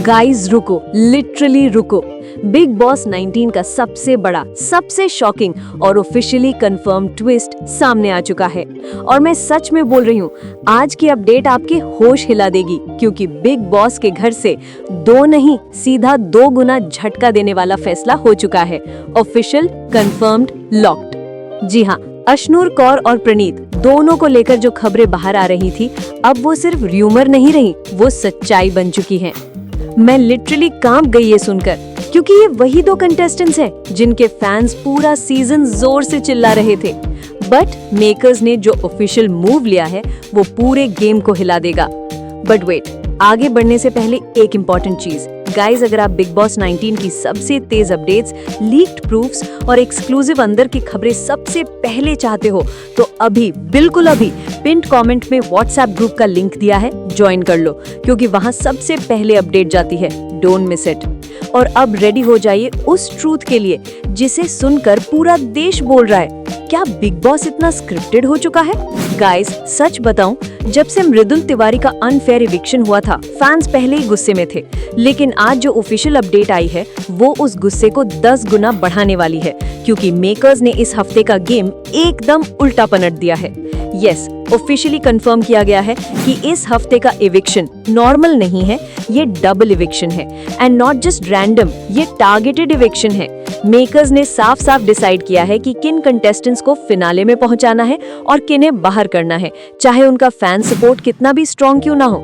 Guys रुको, literally रुको। Big boss 19 का सबसे बड़ा, सबसे शॉकिंग और ऑफिशियली कंफर्म ट्विस्ट सामने आ चुका है। और मैं सच में बोल रही हूँ, आज की अपडेट आपके होश हिला देगी, क्योंकि बिग बॉस के घर से दो नहीं, सीधा 2 गुना झटका देने वाला फैसला हो चुका है। Official, confirmed, locked. जी हाँ, अशनूर कौर और प्रणीत दोनों को लेकर जो खबरें बाहर आ रही थी, अब वो सिर्फ र्यूमर नहीं रही, वो सच्चाई बन चुकी हैं। मैं लिटरली कांप गई ये सुनकर, क्योंकि ये वही 2 कंटेस्टेंट्स हैं जिनके फैंस पूरा सीजन जोर से चिल्ला रहे थे। बट मेकर्स ने जो ऑफिशियल मूव लिया है, वो पूरे गेम को हिला देगा। बट वेट, आगे बढ़ने से पहले एक इम्पॉर्टेंट चीज। गाइज, अगर आप बिग बॉस 19 की सबसे तेज अपडेट्स, लीक्ड प्रूफ्स और एक्सक्लूसिव अंदर की खबरें सबसे पहले चाहते हो, तो अभी, बिल्कुल अभी पिन्ड कमेंट में व्हाट्सएप ग्रुप का लिंक दिया है, ज्वाइन कर लो, क्योंकि वहां सबसे पहले अपडेट जाती है। Don't miss it. और अब रेडी हो जाइए उस ट्रूथ के लिए जिसे सुनकर पूरा देश बोल रहा है, क्या बिग बॉस इतना स्क्रिप्टेड हो चुका है? गाइस, सच बताऊं, जब से मृदुल तिवारी का अनफेयर इविक्शन हुआ था, फैंस पहले ही गुस्से में थे, लेकिन आज जो ऑफिशियल अपडेट आई है, वो उस गुस्से को 10 गुना बढ़ाने वाली है, क्योंकि मेकर्स ने इस हफ्ते का गेम एकदम उल्टा पलट दिया है। यस, ऑफिशियली कंफर्म किया गया है कि इस हफ्ते का इविक्शन नॉर्मल नहीं है, ये डबल इविक्शन है, एंड नॉट जस्ट रैंडम, ये टारगेटेड इविक्शन है। मेकर्स ने साफ साफ डिसाइड किया है कि किन कंटेस्टेंट्स को फिनाले में पहुंचाना है और किन्हें बाहर करना है, चाहे उनका फैन सपोर्ट कितना भी स्ट्रॉन्ग क्यों ना हो।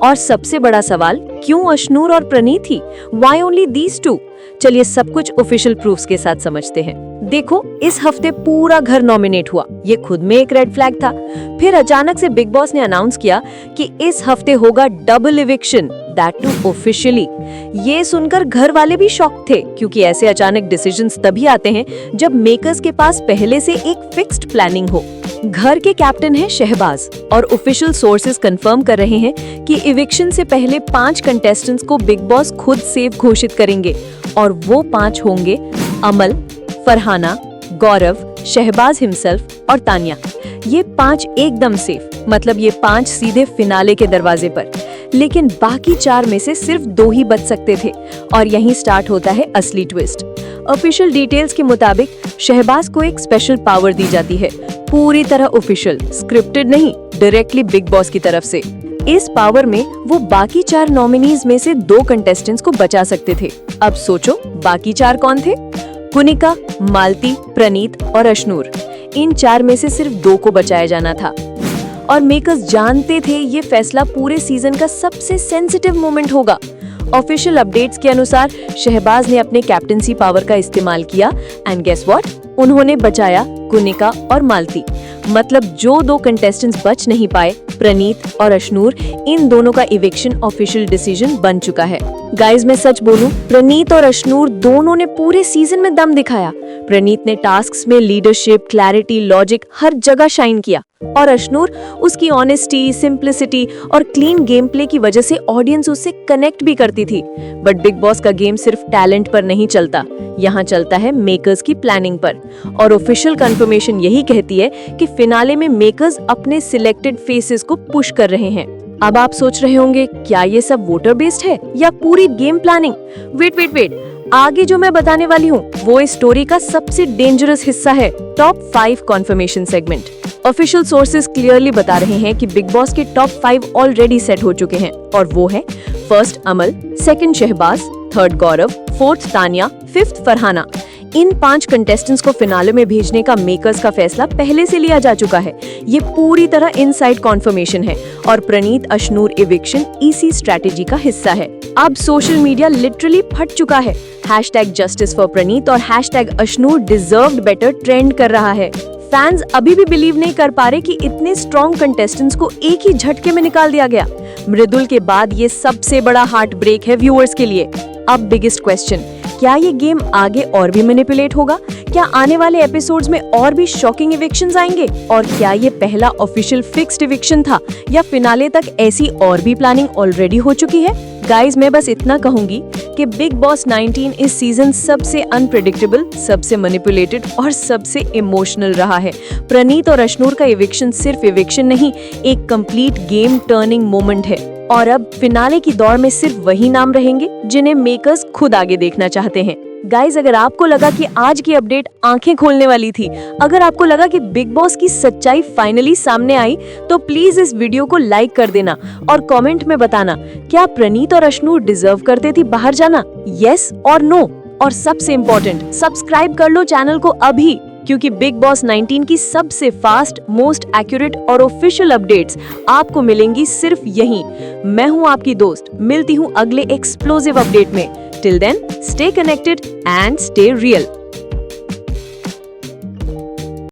और सबसे बड़ा सवाल, क्यों अशनूर और प्रणीत ही? Why only these two? चलिए सब कुछ ऑफिशियल प्रूफ्स के साथ समझते हैं। देखो, इस हफ्ते पूरा घर नॉमिनेट हुआ, ये खुद में एक रेड फ्लैग था। फिर अचानक से बिग बॉस ने अनाउंस किया कि इस हफ्ते होगा double eviction, that too officially. ये सुनकर घर वाले भी शॉक थे, क्योंकि ऐसे अचानक डिसीजंस तभी आते हैं जब मेकर्स के पास पहले से एक फिक्स्ड प्लानिंग हो। घर के कैप्टन है शहबाज, और ऑफिशियल सोर्सेज कंफर्म कर रहे हैं कि इविक्शन से पहले 5 कंटेस्टेंट्स को बिग बॉस खुद सेफ घोषित करेंगे, और वो 5 होंगे अमल, फरहाना, गौरव, शहबाज हिमसेल्फ और तानिया। ये 5 एकदम सेफ, मतलब ये 5 सीधे फिनाले के दरवाजे पर। लेकिन बाकी 4 में से सिर्फ 2 ही बच सकते थे, और यहीं स्टार्ट होता है असली ट्विस्ट। ऑफिशियल डिटेल्स के मुताबिक शहबाज को एक स्पेशल पावर दी जाती है, पूरी तरह ऑफिशियल, स्क्रिप्टेड नहीं, डायरेक्टली बिग बॉस की तरफ से। इस पावर में वो बाकी 4 नॉमिनीज में से 2 कंटेस्टेंट्स को बचा सकते थे। अब सोचो, बाकी 4 कौन थे? कुनिका, मालती, प्रणीत और अशनूर। इन 4 में से सिर्फ 2 को बचाया जाना था। और मेकर्स जानते थे ये फैसला पूरे सीजन का सबसे सेंसिटिव मोमेंट होगा। ऑफिशियल अपडेट्स के अनुसार शहबाज ने अपने कैप्टनसी पावर का इस्तेमाल किया, एंड गेस व्हाट, उन्होंने बचाया कुनिका और मालती। मतलब जो 2 कंटेस्टेंट्स बच नहीं पाए, प्रणीत और अशनूर, इन दोनों का इविक्शन ऑफिशियल डिसीजन बन चुका है। गाइस, मैं सच बोलूं, प्रणीत और अशनूर दोनों ने पूरे सीजन में दम दिखाया। प्रणीत ने टास्क्स में लीडरशिप, क्लैरिटी, लॉजिक हर जगह शाइन किया, और अशनूर उसकी ऑनेस्टी, सिंप्लिसिटी और क्लीन गेम प्ले की वजह से ऑडियंस उससे कनेक्ट भी करती थी। बट बिग बॉस का गेम सिर्फ टैलेंट पर नहीं चलता, यहाँ चलता है मेकर्स की प्लानिंग पर। और ऑफिशियल कंफर्मेशन यही कहती है कि फिनाले में मेकर्स अपने सिलेक्टेड फेसेस को पुश कर रहे हैं। अब आप सोच रहे होंगे, क्या ये सब वोटर बेस्ड है या पूरी गेम प्लानिंग? वेट, आगे जो मैं बताने वाली हूँ, वो इस स्टोरी का सबसे डेंजरस हिस्सा है, top 5 conformation segment. Official sources clearly बता रहे हैं कि बिग बॉस के टॉप 5 ऑलरेडी सेट हो चुके हैं, और वो है फर्स्ट अमल, सेकंड शहबाज, थर्ड गौरव, फोर्थ तानिया, फिफ्थ फरहाना। इन 5 कंटेस्टेंट्स को फिनाले में भेजने का मेकर्स का फैसला पहले से लिया जा चुका है। ये पूरी तरह इनसाइड कॉन्फर्मेशन है, और प्रणीत अशनूर इविक्शन इसी स्ट्रैटेजी का हिस्सा है। अब सोशल मीडिया लिटरली फट चुका है। #जस्टिस फॉर प्रणीत और #अशनूर डिजर्व्ड बेटर ट्रेंड कर रहा है। फैंस अभी भी बिलीव नहीं कर पा रहे कि इतने स्ट्रॉन्ग कंटेस्टेंट्स को एक ही झटके में निकाल दिया गया। मृदुल के बाद ये सबसे बड़ा हार्ट ब्रेक है व्यूअर्स के लिए। अब बिगेस्ट क्वेश्चन, क्या ये गेम आगे और भी मैनिपुलेट होगा? क्या आने वाले एपिसोड्स में और भी शॉकिंग इविक्शंस आएंगे? और क्या ये पहला ऑफिशियल फिक्स्ड इविक्शन था, या फिनाले तक ऐसी और भी प्लानिंग ऑलरेडी हो चुकी है? गाइज, मैं बस इतना कहूंगी कि बिग बॉस 19 इस सीजन सबसे अनप्रेडिक्टेबल, सबसे मैनिपुलेटेड और सबसे इमोशनल रहा है। प्रणीत और अशनूर का इविक्शन सिर्फ इविक्शन नहीं, एक कंप्लीट गेम टर्निंग मोमेंट है। और अब फिनाले की दौड़ में सिर्फ वही नाम रहेंगे जिन्हें मेकर्स खुद आगे देखना चाहते हैं। गाइज, अगर आपको लगा कि आज की अपडेट आंखें खोलने वाली थी, अगर आपको लगा कि बिग बॉस की सच्चाई फाइनली सामने आई, तो प्लीज इस वीडियो को लाइक कर देना और कमेंट में बताना, क्या प्रणीत और अश्नू डिजर्व करते थे बाहर जाना, यस और नो। और सबसे इम्पोर्टेंट, सब्सक्राइब कर लो चैनल को अभी, क्योंकि बिग बॉस 19 की सबसे फास्ट, मोस्ट एक्यूरेट और ऑफिशियल अपडेट्स आपको मिलेंगी सिर्फ यहीं। मैं हूं आपकी दोस्त, मिलती हूं अगले एक्सप्लोसिव अपडेट में। Till then, stay connected and stay real.